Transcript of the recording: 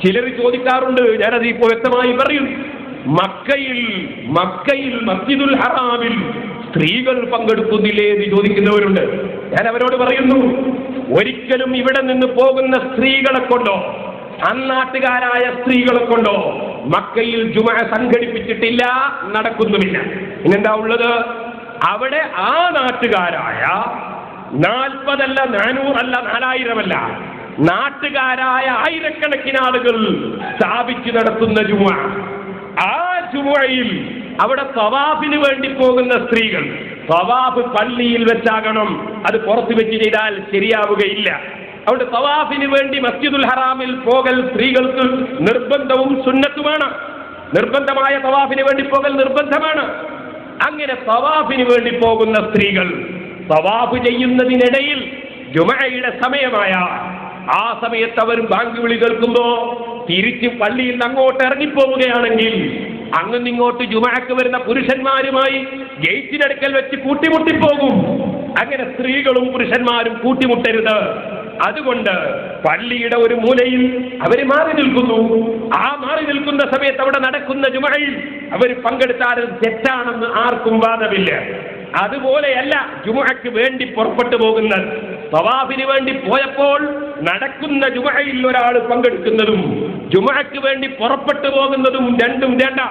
ചിലർ ചോദിക്കാറുണ്ട്, ഞാനത് ഇപ്പോൾ വ്യക്തമായി പറയും, മക്കയിൽ മസ്ജിദുൽ ഹറാമിൽ സ്ത്രീകൾ പങ്കെടുക്കുന്നില്ലേ എന്ന് ചോദിക്കുന്നവരുണ്ട്. ഞാൻ അവരോട് പറയുന്നു, ഒരിക്കലും ഇവിടെ നിന്ന് പോകുന്ന സ്ത്രീകളെ കൊണ്ടോ അന്നാട്ടുകാരായ സ്ത്രീകളെ കൊണ്ടോ മക്കയിൽ ജുമുഅ സംഘടിപ്പിച്ചിട്ടില്ല, നടക്കുന്നുമില്ല. ഇന്നെന്താ ഉള്ളത്? അവിടെ ആ നാട്ടുകാരായ 40 അല്ല 400 അല്ല 4000 അല്ല, നാട്ടുകാരായ ആയിരക്കണക്കിന് ആളുകൾ സ്ഥാപിച്ചു നടത്തുന്ന ജുമുഅ, ആ ജുമുഅയിൽ അവിടെ തവാഫിന് വേണ്ടി പോകുന്ന സ്ത്രീകൾ, തവാഫ് പള്ളിയിൽ വെച്ചാകണം, അത് പുറത്തു വെച്ച് ചെയ്താൽ ശരിയാവുകയില്ല. അവിടെ തവാഫിന് വേണ്ടി മസ്ജിദുൽ ഹറാമിൽ പോകൽ സ്ത്രീകൾക്ക് നിർബന്ധവും സുന്നത്തുമാണ്. നിർബന്ധമായ തവാഫിന് വേണ്ടി പോകൽ നിർബന്ധമാണ്. അങ്ങനെ തവാഫിന് വേണ്ടി പോകുന്ന സ്ത്രീകൾ തവാഫ് ചെയ്യുന്നതിനിടയിൽ ജുമുഅയുടെ സമയമായ ആ സമയത്ത് അവർ ബാങ്ക് വിളി കേൾക്കുമ്പോ തിരിച്ച് പള്ളിയിൽ നിന്ന് അങ്ങോട്ട് ഇറങ്ങിപ്പോവുകയാണെങ്കിൽ അങ്ങോട്ട് ജുമുഅക്ക് വരുന്ന പുരുഷന്മാരുമായി ഗേറ്റിനടുക്കൽ വെച്ച് കൂട്ടിമുട്ടിപ്പോകും. അങ്ങനെ സ്ത്രീകളും പുരുഷന്മാരും കൂട്ടിമുട്ടരുത്. അതുകൊണ്ട് പള്ളിയുടെ ഒരു മൂലയിൽ അവർ മാറി നിൽക്കുന്നു. ആ മാറി നിൽക്കുന്ന സമയത്ത് അവിടെ നടക്കുന്ന ജുമുഅയിൽ അവർ പങ്കെടുത്താൽ തെറ്റാണെന്ന് ആർക്കും വാദമില്ല. അതുപോലെയല്ല ജുമുഅക്ക് വേണ്ടി പുറപ്പെട്ടു പോകുന്നത്. തവാഫിന് വേണ്ടി പോയപ്പോൾ നടക്കുന്ന ജുമുഅയിൽ ഒരാൾ പങ്കെടുക്കുന്നതും ജുമുഅക്ക് വേണ്ടി പുറപ്പെട്ടു പോകുന്നതും രണ്ടും രണ്ടാ.